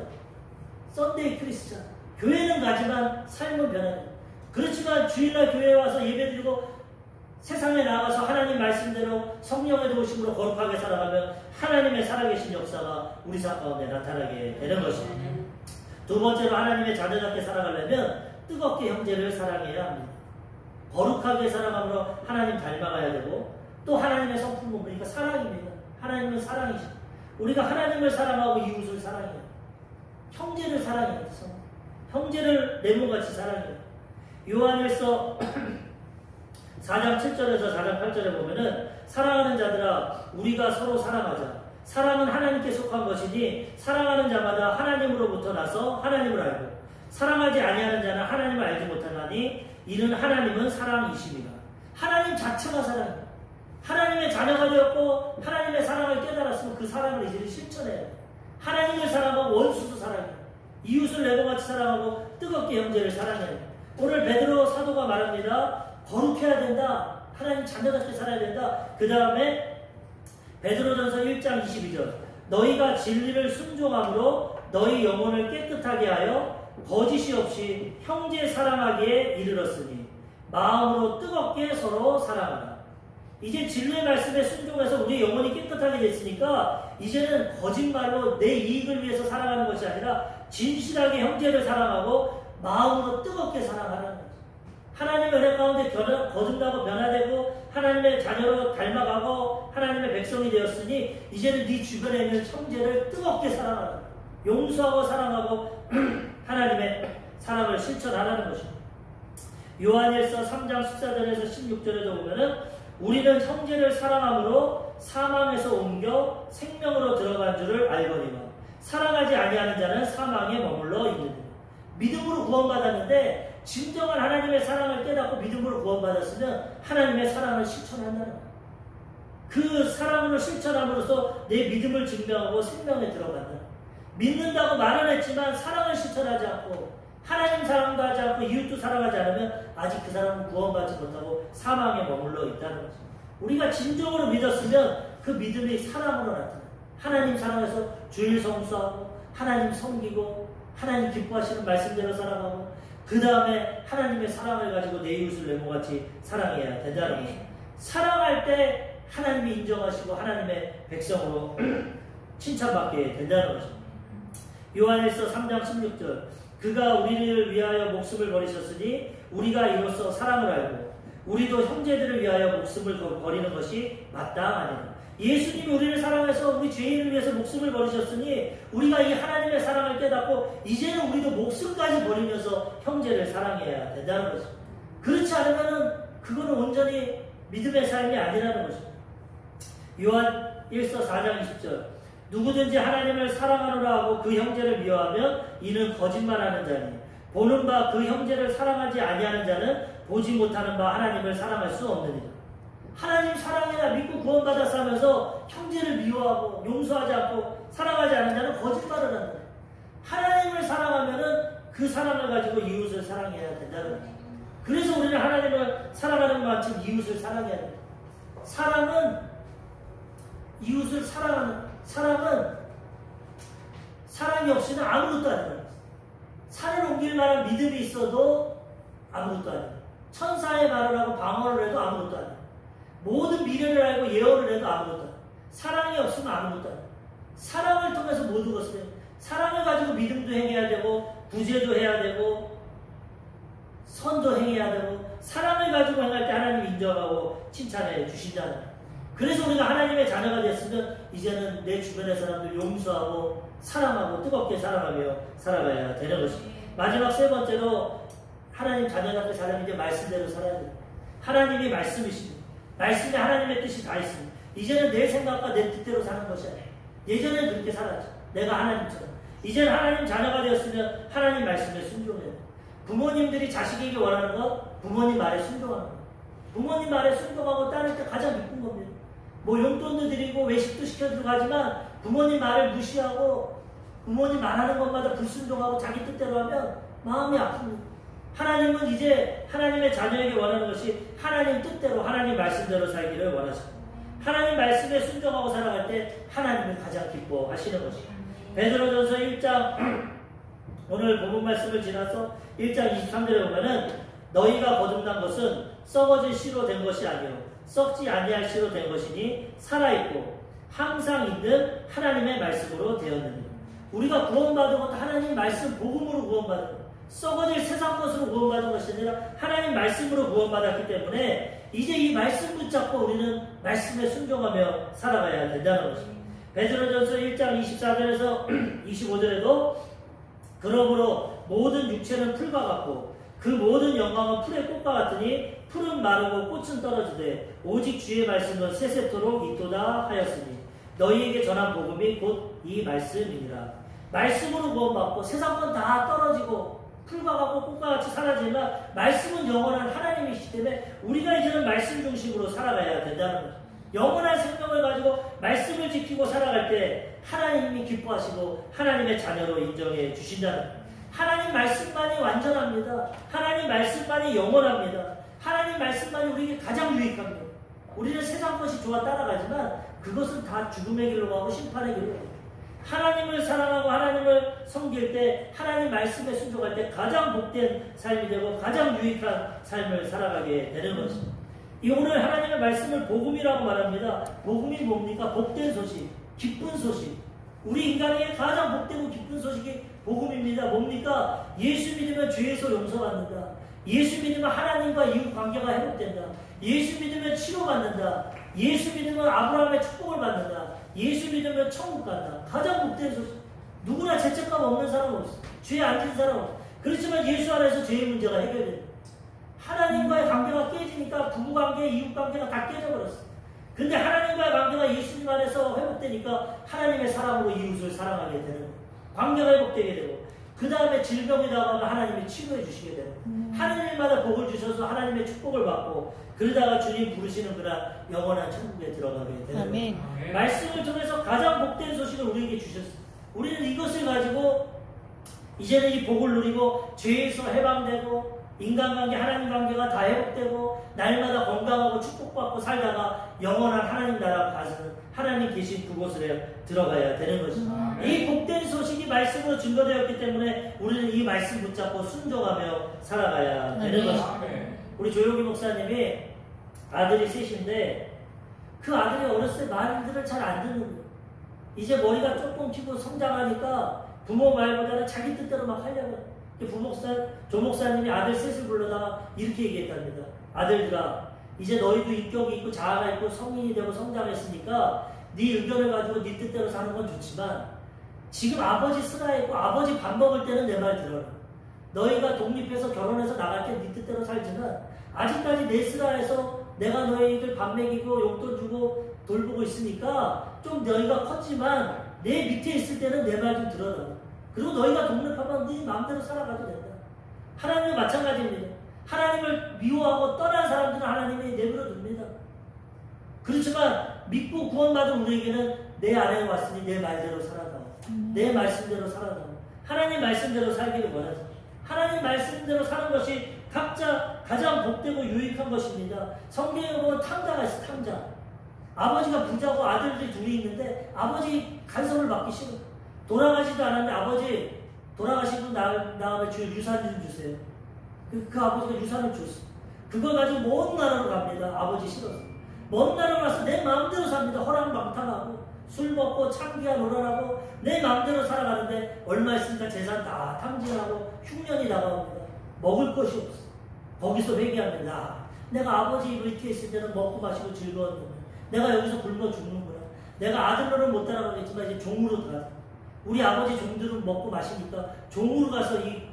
썬데이 크리스찬. 교회는 가지만 삶은 변화돼요. 그렇지만 주일날 교회에 와서 예배드리고 세상에 나가서 하나님 말씀대로 성령의 도우심으로 거룩하게 살아가면 하나님의 살아계신 역사가 우리 삶 가운데 나타나게 되는 것입니다. 두 번째로 하나님의 자녀답게 살아가려면 뜨겁게 형제를 사랑해야 합니다. 거룩하게 살아가므로 하나님 닮아가야 되고 또 하나님의 성품은 그러니까 사랑입니다. 하나님은 사랑이십니다. 우리가 하나님을 사랑하고 이웃을 사랑해요. 형제를 사랑해요. 형제를 내 몸같이 사랑해요. 요한일서 4장 7절에서 4장 8절에 보면은 사랑하는 자들아 우리가 서로 사랑하자. 사랑은 하나님께 속한 것이니 사랑하는 자마다 하나님으로부터 나서 하나님을 알고 사랑하지 아니하는 자는 하나님을 알지 못하나니 이는 하나님은 사랑이십니다. 하나님 자체가 사랑입니다. 하나님의 자녀가 되었고 하나님의 사랑을 깨달았으면 그 사랑을 이제 실천해야 돼요. 하나님을 사랑하고 원수도 사랑해요. 이웃을 내고같이 사랑하고 뜨겁게 형제를 사랑해야 돼요. 오늘 베드로 사도가 말합니다. 거룩해야 된다. 하나님 자녀답게 살아야 된다. 그 다음에 베드로전서 1장 22절 너희가 진리를 순종함으로 너희 영혼을 깨끗하게 하여 거짓이 없이 형제 사랑하기에 이르렀으니 마음으로 뜨겁게 서로 사랑하라. 이제 진리의 말씀에 순종해서 우리 영혼이 깨끗하게 됐으니까 이제는 거짓말로 내 이익을 위해서 살아가는 것이 아니라 진실하게 형제를 사랑하고 마음으로 뜨겁게 사랑하라는 거죠. 하나님의 은혜 가운데 거듭나고 변화되고 하나님의 자녀로 닮아가고 하나님의 백성이 되었으니 이제는 네 주변에 있는 형제를 뜨겁게 사랑하라. 용서하고 사랑하고 하나님의 사랑을 실천하라는 것입니다. 요한일서 3장 14절에서 16절에도 보면은 우리는 형제를 사랑함으로 사망에서 옮겨 생명으로 들어간 줄을 알거니와 사랑하지 아니하는 자는 사망에 머물러 있느니라. 믿음으로 구원받았는데 진정한 하나님의 사랑을 깨닫고 믿음으로 구원받았으면 하나님의 사랑을 실천한다는 거예요. 그 사랑으로 실천함으로써 내 믿음을 증명하고 생명에 들어간다. 믿는다고 말은 했지만 사랑을 실천하지 않고 하나님 사랑도 하지 않고 이웃도 사랑하지 않으면 아직 그 사람은 구원받지 못하고 사망에 머물러 있다는 거죠. 우리가 진정으로 믿었으면 그 믿음이 사랑으로 나타나요. 하나님 사랑해서 주일 성수하고 하나님 섬기고 하나님 기뻐하시는 말씀대로 살아가고 그 다음에 하나님의 사랑을 가지고 내 이웃을 내모같이 사랑해야 된다는 거죠. 사랑할 때 하나님이 인정하시고 하나님의 백성으로 칭찬받게 된다는 거죠. 요한일서 3장 16절 그가 우리를 위하여 목숨을 버리셨으니 우리가 이로써 사랑을 알고 우리도 형제들을 위하여 목숨을 버리는 것이 마땅하니라. 예수님이 우리를 사랑해서 우리 죄인을 위해서 목숨을 버리셨으니 우리가 이 하나님의 사랑을 깨닫고 이제는 우리도 목숨까지 버리면서 형제를 사랑해야 된다는 거죠. 그렇지 않으면 그거는 온전히 믿음의 삶이 아니라는 거죠. 요한 1서 4장 20절 누구든지 하나님을 사랑하노라 하고 그 형제를 미워하면 이는 거짓말하는 자니 보는 바 그 형제를 사랑하지 아니하는 자는 보지 못하는 바 하나님을 사랑할 수 없느니라. 하나님 사랑해야 믿고 구원받았어 하면서 형제를 미워하고 용서하지 않고 사랑하지 않는 자는 거짓말을 한다. 하나님을 사랑하면은 그 사랑을 가지고 이웃을 사랑해야 된다는 거죠. 그래서 우리는 하나님을 사랑하는 것만큼 이웃을 사랑해야 돼요. 사랑은 이웃을 사랑하는 사랑이 없이는 아무것도 아니에요. 산을 옮길 만한 믿음이 있어도 아무것도 아니에요. 천사의 말을 하고 방언을 해도 아무것도 아니에요. 모든 미래를 알고 예언을 해도 아무것도 아니에요. 사랑이 없으면 아무것도 아니에요. 사랑을 통해서 모든 것을 해요. 사랑을 가지고 믿음도 행해야 되고 구제도 해야 되고 선도 행해야 되고 사랑을 가지고 행할 때 하나님 인정하고 칭찬해 주신다는 거예요. 그래서 우리가 하나님의 자녀가 됐으면 이제는 내 주변의 사람들 용서하고 사랑하고 뜨겁게 사랑하며 살아가야 되는 것입니다. 마지막 세 번째로 하나님 자녀답게 살려면 이제 말씀대로 살아야 됩니다. 하나님이 말씀이십니다. 말씀에 하나님의 뜻이 다 있습니다. 이제는 내 생각과 내 뜻대로 사는 것이 아니에요. 예전에는 그렇게 살았죠. 내가 하나님처럼. 이제는 하나님 자녀가 되었으면 하나님 말씀에 순종해야 돼요. 부모님들이 자식에게 원하는 것, 부모님 말에 순종하는 것. 부모님 말에 순종하고 따를 때 가장 기쁜 겁니다. 뭐 용돈도 드리고 외식도 시켜주고 하지만 부모님 말을 무시하고 부모님 말하는 것마다 불순종하고 자기 뜻대로 하면 마음이 아픕니다. 하나님은 이제 하나님의 자녀에게 원하는 것이 하나님 뜻대로 하나님 말씀대로 살기를 원하십니다. 하나님 말씀에 순종하고 살아갈 때 하나님을 가장 기뻐하시는 것입니다. 베드로전서 1장 오늘 본문 말씀을 지나서 1장 23절에 보면은 너희가 거듭난 것은 썩어질 씨로 된 것이 아니요 썩지 아니할 씨로 된 것이니 살아있고 항상 있는 하나님의 말씀으로 되었느니라. 우리가 구원받은 것도 하나님 말씀 복음으로 구원받은 것, 썩어질 세상 것으로 구원받은 것이 아니라 하나님 말씀으로 구원받았기 때문에 이제 이 말씀 붙잡고 우리는 말씀에 순종하며 살아가야 된다는 것입니다. 베드로전서 1장 24절에서 25절에도 그러므로 모든 육체는 풀과 같고 그 모든 영광은 풀의 꽃과 같으니 풀은 마르고 꽃은 떨어지되 오직 주의 말씀은 세세토록 있도다 하였으니 너희에게 전한 복음이 곧 이 말씀이니라. 말씀으로 구원받고 세상 건 다 떨어지고 풀과 같고 꽃과 같이 사라지지만 말씀은 영원한 하나님이시기 때문에 우리가 이제는 말씀 중심으로 살아가야 된다는 거죠. 영원한 생명을 가지고 말씀을 지키고 살아갈 때 하나님이 기뻐하시고 하나님의 자녀로 인정해 주신다는 거예요. 하나님 말씀만이 완전합니다. 하나님 말씀만이 영원합니다. 하나님 말씀만이 우리에게 가장 유익합니다. 우리는 세상 것이 좋아 따라가지만 그것은 다 죽음의 길로 가고 심판의 길로 가고 하나님을 사랑하고 하나님을 섬길 때 하나님 말씀에 순종할 때 가장 복된 삶이 되고 가장 유익한 삶을 살아가게 되는 것입니다. 이 오늘 하나님의 말씀을 복음이라고 말합니다. 복음이 뭡니까? 복된 소식, 기쁜 소식. 우리 인간에게 가장 복되고 기쁜 소식이 복음입니다. 뭡니까? 예수 믿으면 죄에서 용서받는다. 예수 믿으면 하나님과 이웃 관계가 회복된다. 예수 믿으면 치료받는다. 예수 믿으면 아브라함의 축복을 받는다. 예수 믿으면 천국 간다. 가장 복된 소식. 누구나 죄책감 없는 사람은 없어. 죄에 앉은 사람은 없어. 그렇지만 예수 안에서 죄의 문제가 해결됩니다. 하나님과의 관계가 깨지니까 부부관계, 이웃관계가 다 깨져버렸어. 근데 하나님과의 관계가 예수님 안에서 회복되니까 하나님의 사랑으로 이웃을 사랑하게 되는 거예요. 관계가 회복되게 되고 그 다음에 질병이 나가면 하나님이 치료해 주시게 되고 하는 일마다 복을 주셔서 하나님의 축복을 받고 그러다가 주님 부르시는 그날 영원한 천국에 들어가게 되는 거예요. 말씀을 통해서 가장 복된 소식을 우리에게 주셨어요. 우리는 이것을 가지고 이제는 이 복을 누리고 죄에서 해방되고 인간관계, 하나님 관계가 다 회복되고 날마다 건강하고 축복받고 살다가 영원한 하나님 나라 가서는 하나님 계신 그곳에 들어가야 되는 것입니다. 이 복된 소식이 말씀으로 증거되었기 때문에 우리는 이 말씀 붙잡고 순종하며 살아가야 되는 것입니다. 우리 조용기 목사님이 아들이 셋인데 그 아들이 어렸을 때 말들을 잘 안 듣는 거예요. 이제 머리가 조금 키고 성장하니까 부모 말보다는 자기 뜻대로 막 하려고 해요. 조 목사님이 아들 셋을 불러다가 이렇게 얘기했답니다. 아들들아, 이제 너희도 인격이 있고 자아가 있고 성인이 되고 성장했으니까 네 의견을 가지고 네 뜻대로 사는 건 좋지만 지금 아버지 쓰라에 있고 아버지 밥 먹을 때는 내 말 들어라. 너희가 독립해서 결혼해서 나갈 때 네 뜻대로 살지만 아직까지 내 쓰라에서 내가 너희들 밥 먹이고 용돈 주고 돌보고 있으니까 좀 너희가 컸지만 내 밑에 있을 때는 내 말 좀 들어라. 그리고 너희가 독립하면 네 마음대로 살아가도 된다. 하나님은 마찬가지입니다. 하나님을 미워하고 떠난 사람들은 하나님이 내버려 둡니다. 그렇지만 믿고 구원받은 우리에게는 내 안에 왔으니 내 말대로 살아가. 내 말씀대로 살아가. 하나님 말씀대로 살기를 원하죠. 하나님 말씀대로 사는 것이 각자 가장 복되고 유익한 것입니다. 성경에 보면 탕자가 있어, 탕자. 아버지가 부자고 아들들이 둘이 있는데 아버지 간섭을 받기 싫어. 돌아가지도 않았는데 아버지 돌아가시고 다음에 유산 좀 주세요. 그 아버지가 유산을 줬어. 그걸 가지고 먼 나라로 갑니다. 아버지 싫어서. 먼 나라로 가서 내 마음대로 삽니다. 허랑방탕하고 술 먹고 참기야 놀아나고 내 마음대로 살아가는데 얼마 있으니까 재산 다 탕진하고 흉년이 다가옵니다. 먹을 것이 없어. 거기서 회개합니다. 내가 아버지 밑에 있을 때는 먹고 마시고 즐거웠는데 내가 여기서 굶어 죽는구나. 내가 아들로는 못 따라가겠지만 이제 종으로 가자. 우리 아버지 종들은 먹고 마시니까 종으로 가서 이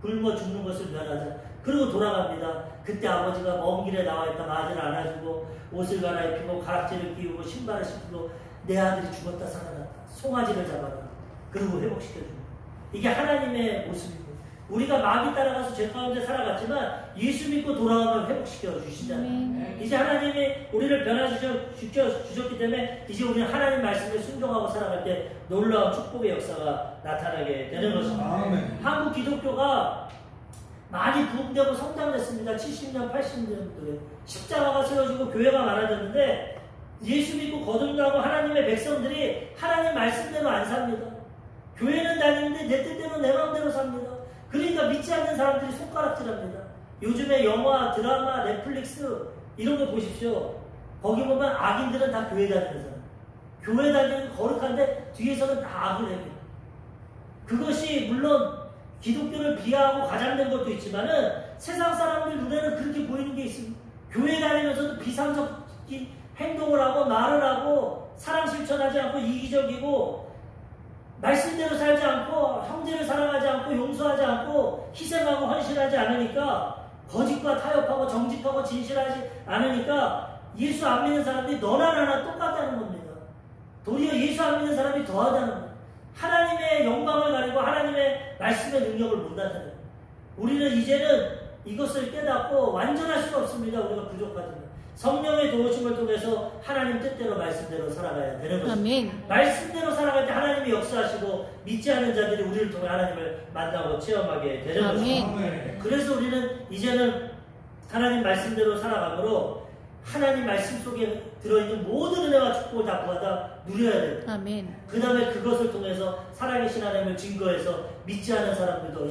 굶어 죽는 것을 면하자. 그리고 돌아갑니다. 그때 아버지가 먼 길에 나와 있다 아들을 안아주고 옷을 갈아입히고 가락지를 끼우고 신발을 신고 내 아들이 죽었다 살아났다. 송아지를 잡아라. 그리고 회복시켜줍니다. 이게 하나님의 모습입니다. 우리가 마귀 따라가서 죄 가운데 살아갔지만 예수 믿고 돌아오면 회복시켜 주시잖아요. 이제 하나님이 우리를 변화시켰기 때문에 이제 우리는 하나님 말씀에 순종하고 살아갈 때 놀라운 축복의 역사가 나타나게 되는 것입니다. 한국 기독교가 많이 부흥되고 성장됐습니다. 70년, 80년도에 십자가가 세워지고 교회가 많아졌는데 예수 믿고 거듭나고 하나님의 백성들이 하나님 말씀대로 안 삽니다. 교회는 다니는데 내 뜻대로 내 마음대로 삽니다. 그러니까 믿지 않는 사람들이 손가락질합니다. 요즘에 영화, 드라마, 넷플릭스 이런 거 보십시오. 거기 보면 악인들은 다 교회 다니는 사람. 교회 다니는 거룩한데 뒤에서는 다 악을 합니다. 그것이 물론 기독교를 비하하고 과장된 것도 있지만은 세상 사람들 눈에는 그렇게 보이는 게 있습니다. 교회 다니면서도 비상적인 행동을 하고 말을 하고 사랑 실천하지 않고 이기적이고 말씀대로 살지 않고 형제를 사랑하지 않고 용서하지 않고 희생하고 헌신하지 않으니까 거짓과 타협하고 정직하고 진실하지 않으니까 예수 안 믿는 사람들이 너나 나나 똑같다는 겁니다. 도리어 예수 안 믿는 사람이 더하다는 겁니다. 하나님의 영광을 가리고 하나님의 말씀의 능력을 못 나타내요. 우리는 이제는 이것을 깨닫고 완전할 수가 없습니다. 우리가 부족하지만 성령의 도우심을 통해서 하나님 뜻대로 말씀대로 살아가야 되는 것입니다. 말씀대로 살아갈 때 하나님이 역사하시고 믿지 않는 자들이 우리를 통해 하나님을 만나고 체험하게 되는 것입니다. 그래서 우리는 이제는 하나님 말씀대로 살아가므로 하나님 말씀 속에 들어있는 모든 은혜와 축복을 다 부어다 누려야 됩니다. 그 다음에 그것을 통해서 살아계신 하나님을 증거해서 믿지 않는 사람들도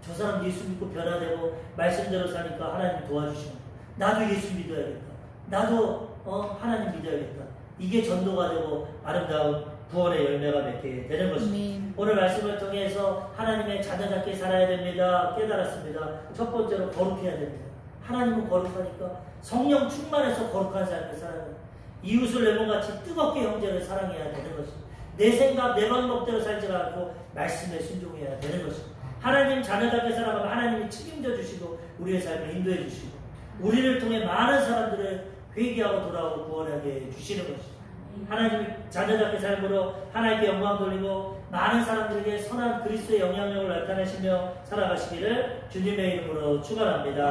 저 사람 예수 믿고 변화되고 말씀대로 사니까 하나님 도와주시고 나도 예수 믿어야겠다. 나도 하나님 믿어야겠다. 이게 전도가 되고 아름다운 구원의 열매가 맺게 되는 것입니다. 오늘 말씀을 통해서 하나님의 자녀답게 살아야 됩니다. 깨달았습니다. 첫 번째로 거룩해야 됩니다. 하나님은 거룩하니까 성령 충만해서 거룩한 삶을 살아야 됩니다. 이웃을 내 몸같이 뜨겁게 형제를 사랑해야 되는 것입니다. 내 생각, 내 방법대로 살지 않고 말씀에 순종해야 되는 것입니다. 하나님 자녀답게 살아가면 하나님이 책임져 주시고 우리의 삶을 인도해 주시고 우리를 통해 많은 사람들을 회개하고 돌아오고 구원하게 해주시는 것입니다. 하나님 자녀답게 삶으로 하나님께 영광 돌리고 많은 사람들에게 선한 그리스도의 영향력을 나타내시며 살아가시기를 주님의 이름으로 축원합니다.